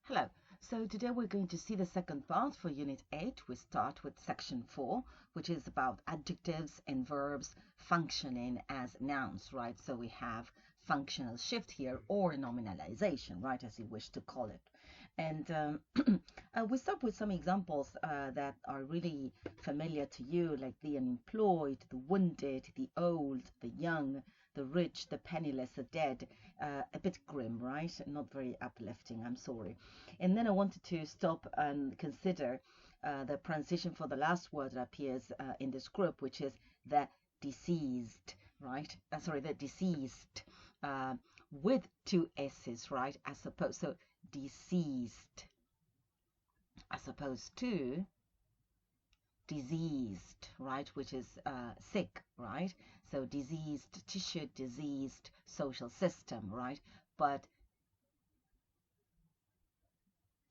Hello. So today we're going to see the second part for Unit 8. We start with Section 4, which is about adjectives and verbs functioning as nouns, right? So we have functional shift here, or nominalization, right, as you wish to call it. And we start with some examples that are really familiar to you, like the unemployed, the wounded, the old, the young, the rich, the penniless, the dead. A bit grim, right? Not very uplifting, I'm sorry. And then I wanted to stop and consider the pronunciation for the last word that appears in this group, which is the deceased, right? Sorry, the deceased, with two S's, right? As opposed, so deceased, as opposed to diseased, right, which is sick, right? So diseased tissue, diseased social system, right? But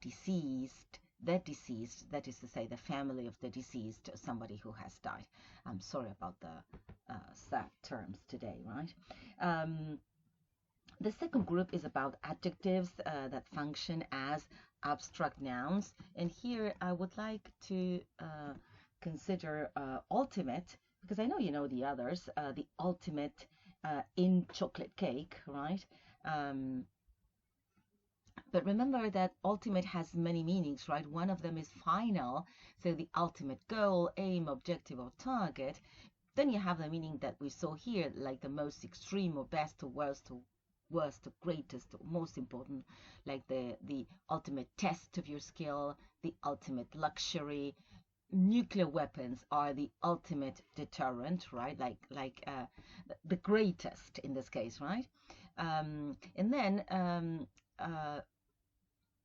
deceased, the deceased, that is to say the family of the deceased, somebody who has died. I'm sorry about the sad terms today, right? The second group is about adjectives that function as abstract nouns. And here I would like to consider ultimate, because I know you know the others, the ultimate in chocolate cake, right? But remember that ultimate has many meanings, right? One of them is final, so the ultimate goal, aim, objective, or target. Then you have the meaning that we saw here, like the most extreme or best or worst or greatest or most important, like the ultimate test of your skill, the ultimate luxury. Nuclear weapons are the ultimate deterrent, right? Like the greatest in this case, right? And then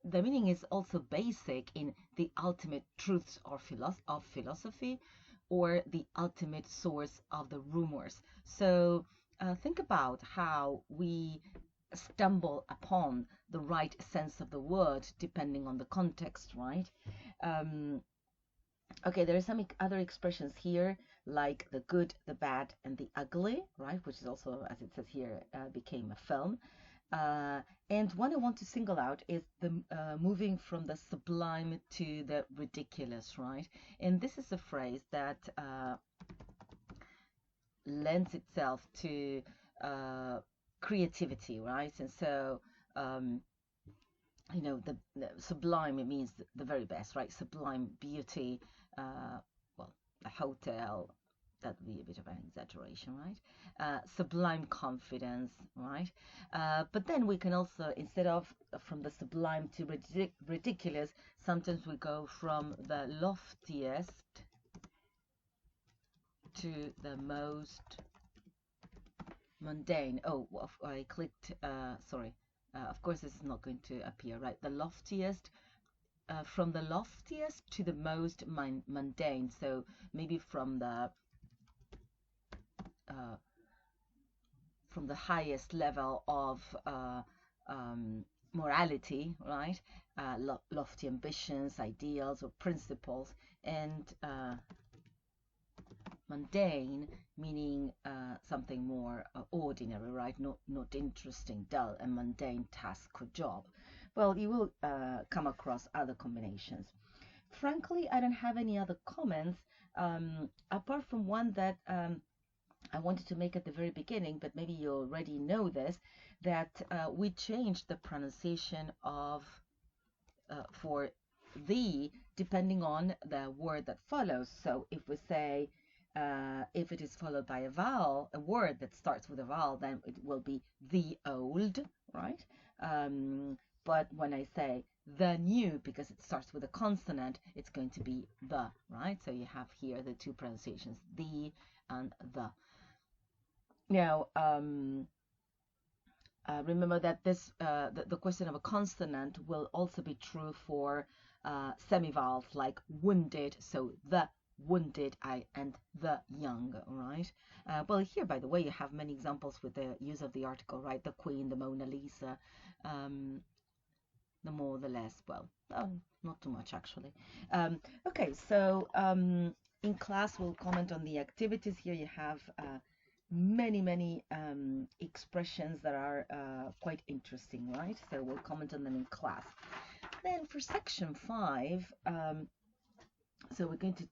the meaning is also basic in the ultimate truths of philosophy, or the ultimate source of the rumors. So think about how we stumble upon the right sense of the word depending on the context, right? Okay, there are some other expressions here, like the good, the bad, and the ugly, right? Which is also, as it says here, became a film. And one I want to single out is the moving from the sublime to the ridiculous, right? And this is a phrase that lends itself to creativity, right? And so, you know, the sublime, it means the very best, right? Sublime beauty, well, a hotel, that would be a bit of an exaggeration, right? Sublime confidence, right? But then we can also, instead of from the sublime to ridiculous, sometimes we go from the loftiest to the most mundane. Oh, I clicked, sorry. Of course, this is not going to appear, right? The loftiest, from the loftiest to the most mundane. So maybe from the highest level of morality, right? Lofty ambitions, ideals, or principles, and mundane, meaning something more ordinary, right? Not interesting, dull, a mundane task or job. Well, you will come across other combinations. Frankly, I don't have any other comments apart from one that I wanted to make at the very beginning, but maybe you already know this, that we changed the pronunciation of for the depending on the word that follows. So if we say, if it is followed by a vowel, a word that starts with a vowel, then it will be the old, right? But when I say the new, because it starts with a consonant, it's going to be the, right? So you have here the two pronunciations, the and the. Now, remember that this the question of a consonant will also be true for semivowels like wounded, so the wounded and the young, right? Well, here, by the way, you have many examples with the use of the article, right? The Queen, the Mona Lisa, the more, the less. Well, not too much, actually. Okay, so in class, we'll comment on the activities. Here you have many expressions that are quite interesting, right? So we'll comment on them in class. Then for section 5, so we're going to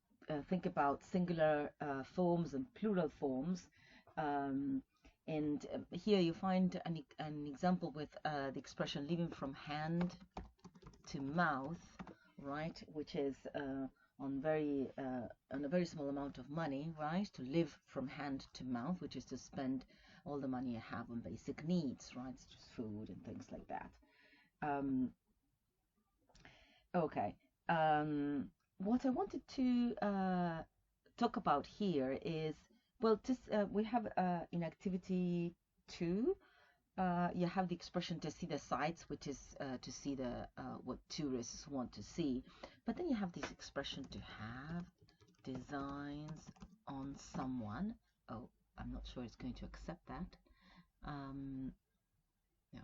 think about singular forms and plural forms. And here you find an example with the expression living from hand to mouth, right? Which is on a very small amount of money, right? To live from hand to mouth, which is to spend all the money you have on basic needs, right? It's just food and things like that. Okay. What I wanted to talk about here is, well, just we have in activity 2, you have the expression to see the sights, which is to see the what tourists want to see. But then you have this expression to have designs on someone. Oh, I'm not sure it's going to accept that. No.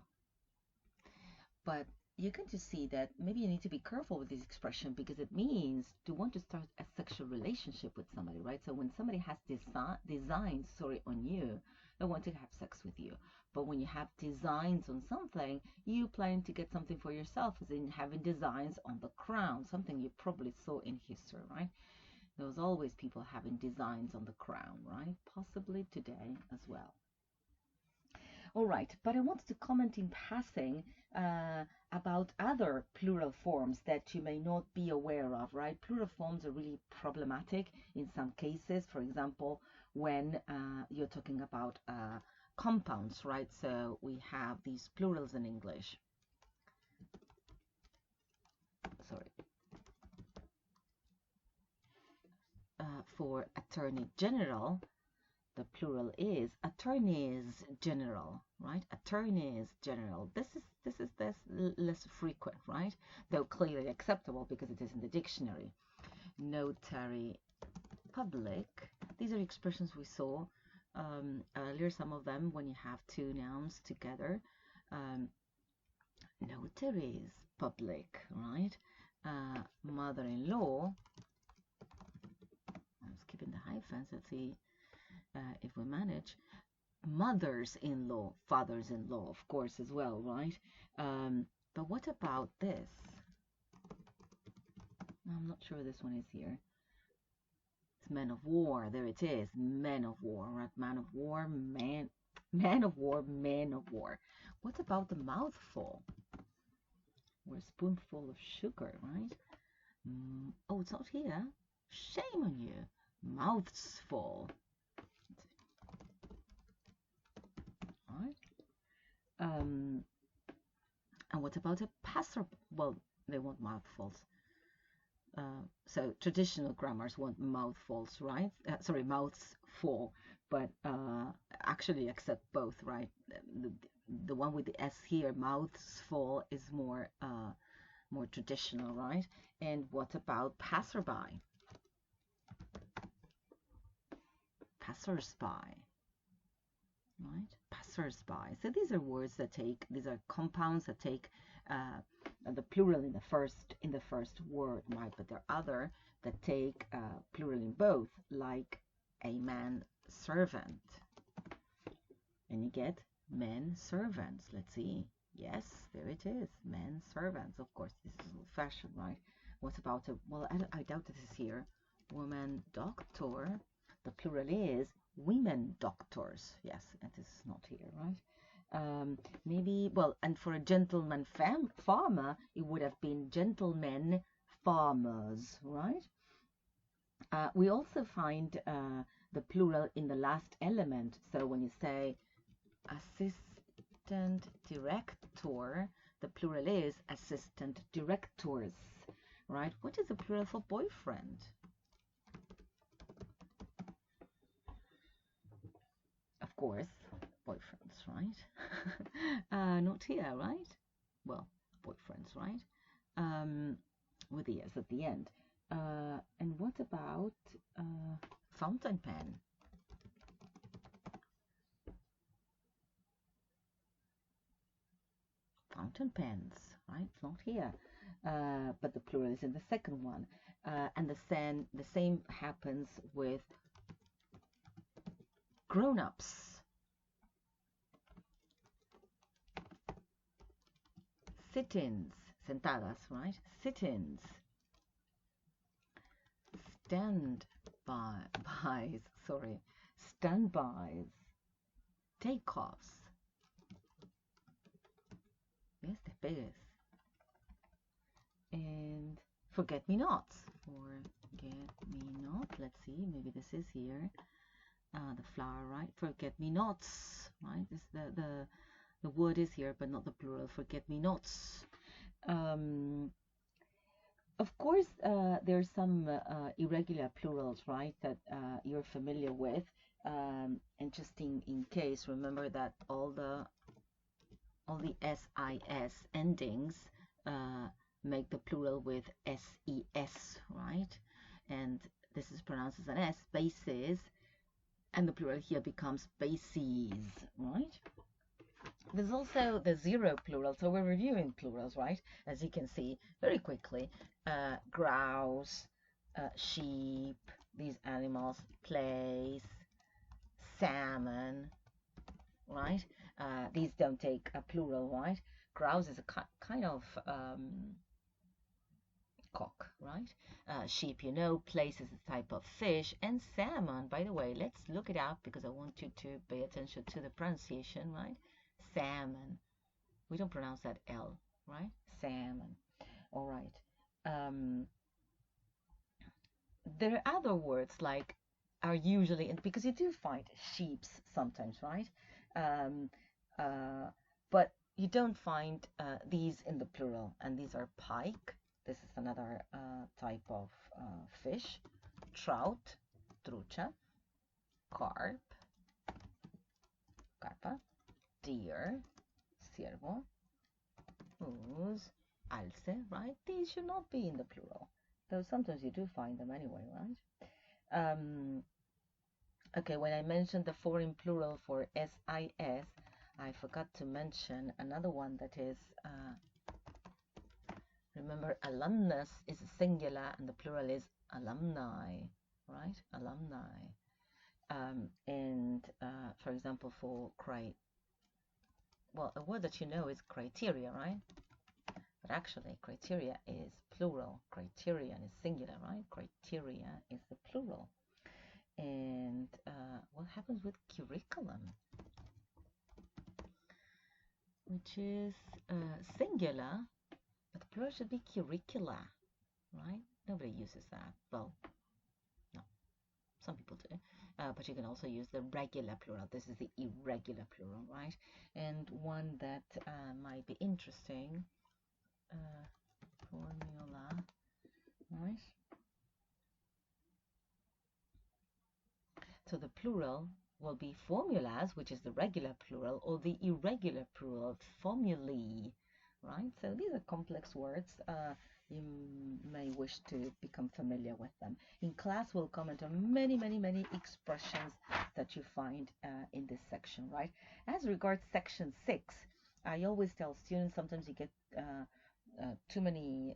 But you're going to see that maybe you need to be careful with this expression because it means to want to start a sexual relationship with somebody, right? So when somebody has designs, on you, they want to have sex with you. But when you have designs on something, you plan to get something for yourself, as in having designs on the crown, something you probably saw in history, right? There was always people having designs on the crown, right? Possibly today as well. All right, but I wanted to comment in passing about other plural forms that you may not be aware of, right? Plural forms are really problematic in some cases. For example, when you're talking about compounds, right? So we have these plurals in English. Sorry. For Attorney General, the plural is attorneys general, right? Attorneys general. This is less frequent, right? Though clearly acceptable because it is in the dictionary. Notary public. These are expressions we saw earlier, some of them when you have two nouns together. Notaries public, right? Mother-in-law. I'm skipping the hyphens. Let's see if we manage. Mothers-in-law, fathers-in-law, of course, as well, right? But what about this? I'm not sure this one is here. It's men of war. There it is. Men of war, right? Man of war, man of war, men of war. What about the mouthful? Or a spoonful of sugar, right? Oh, it's not here. Shame on you. Mouths full. Right? And what about a passer? Well, they want mouthfuls. So traditional grammars want mouthfuls, right? Sorry, mouths full, but actually accept both, right? The one with the S here, mouths full, is more more traditional, right? And what about passerby? Passersby, right? Passersby. So these are words that take, these are compounds that take the plural in the first word, right? But there are other that take plural in both, like a man servant, and you get men servants. Let's see. Yes, there it is. Men servants. Of course, this is old-fashioned, right? What about a, well, I doubt this is here. Woman doctor. The plural is women doctors. Yes, and this is not here, right? Maybe, well, and for a gentleman farmer, it would have been gentlemen farmers, right? We also find the plural in the last element. So when you say assistant director, the plural is assistant directors, right? What is the plural for boyfriend? Of course, boyfriends, right? Not here, right? Well, boyfriends, right? With the S at the end. And what about fountain pen? Fountain pens, right? It's not here, but the plural is in the second one. And the same happens with grown-ups. Sit-ins, Sentadas, right? Sit-ins. Standbys. Takeoffs. Yes, despegues. And forget-me-nots. Forget-me-not. Let's see, maybe this is here. The flower, right? Forget-me-nots, right? This the word is here, but not the plural. Forget-me-nots. Of course, there's some irregular plurals, right, that you're familiar with. And just in case, remember that all the SIS endings make the plural with SES, right? And this is pronounced as an S, bases, and the plural here becomes bases, right? There's also the zero plural, so we're reviewing plurals, right? As you can see very quickly, grouse, sheep, these animals, place, salmon, right? These don't take a plural, right? Grouse is a kind of cock, right? Sheep, you know, place is a type of fish, and salmon, by the way, let's look it up because I want you to pay attention to the pronunciation, right? Salmon. We don't pronounce that L, right? Salmon. All right. There are other words like are usually, because you do find sheeps sometimes, right? Um, but you don't find these in the plural, and these are pike. This is another type of fish. Trout, trucha. Carp, carpa. Deer, ciervo. Moose, alce, right? These should not be in the plural, though sometimes you do find them anyway, right? Okay, when I mentioned the foreign plural for SIS, I forgot to mention another one that is, remember, alumnus is a singular and the plural is alumni, right? Alumni. And for example, for a word that you know is criteria, right? But actually, criteria is plural. Criterion is singular, right? Criteria is the plural. And what happens with curriculum? Which is singular, but the plural should be curricula, right? Nobody uses that. Well, no, some people do. But you can also use the regular plural. This is the irregular plural, right? And one that might be interesting, formula, right? So the plural will be formulas, which is the regular plural, or the irregular plural, formulae, right? So these are complex words. You may wish to become familiar with them. In class, we'll comment on many, many, many expressions that you find in this section, right? As regards section 6, I always tell students sometimes you get too many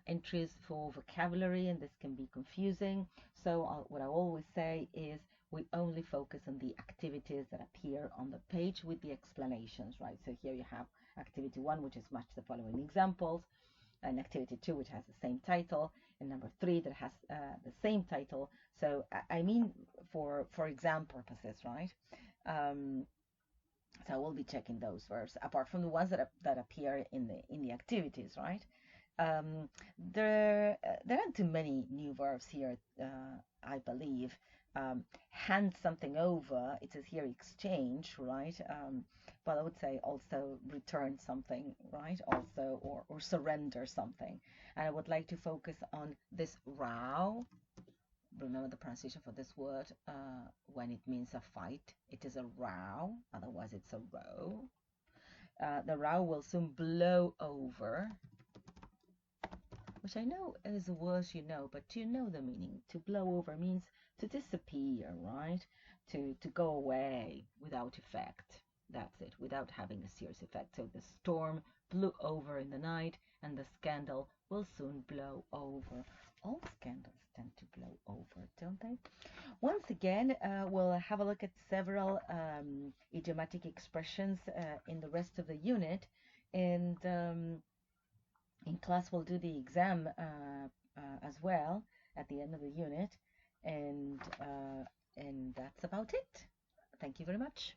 entries for vocabulary, and this can be confusing. So what I always say is we only focus on the activities that appear on the page with the explanations, right? So here you have activity 1, which is match the following examples, and activity 2, which has the same title, and number 3 that has the same title. So I mean for exam purposes, right? So I will be checking those verbs apart from the ones that appear in the activities, right? There aren't too many new verbs here, I believe. Hand something over, it says here exchange, right? But I would say also return something, right? Also, or surrender something. And I would like to focus on this row. Remember the pronunciation for this word when it means a fight. It is a row, otherwise it's a row. The row will soon blow over, which I know is a word you know, but do you know the meaning? To blow over means to disappear, right? To go away without effect. That's it, without having a serious effect. So the storm blew over in the night, and the scandal will soon blow over. All scandals tend to blow over, don't they? Once again, we'll have a look at several idiomatic expressions in the rest of the unit. And in class we'll do the exam as well at the end of the unit, and that's about it. Thank you very much.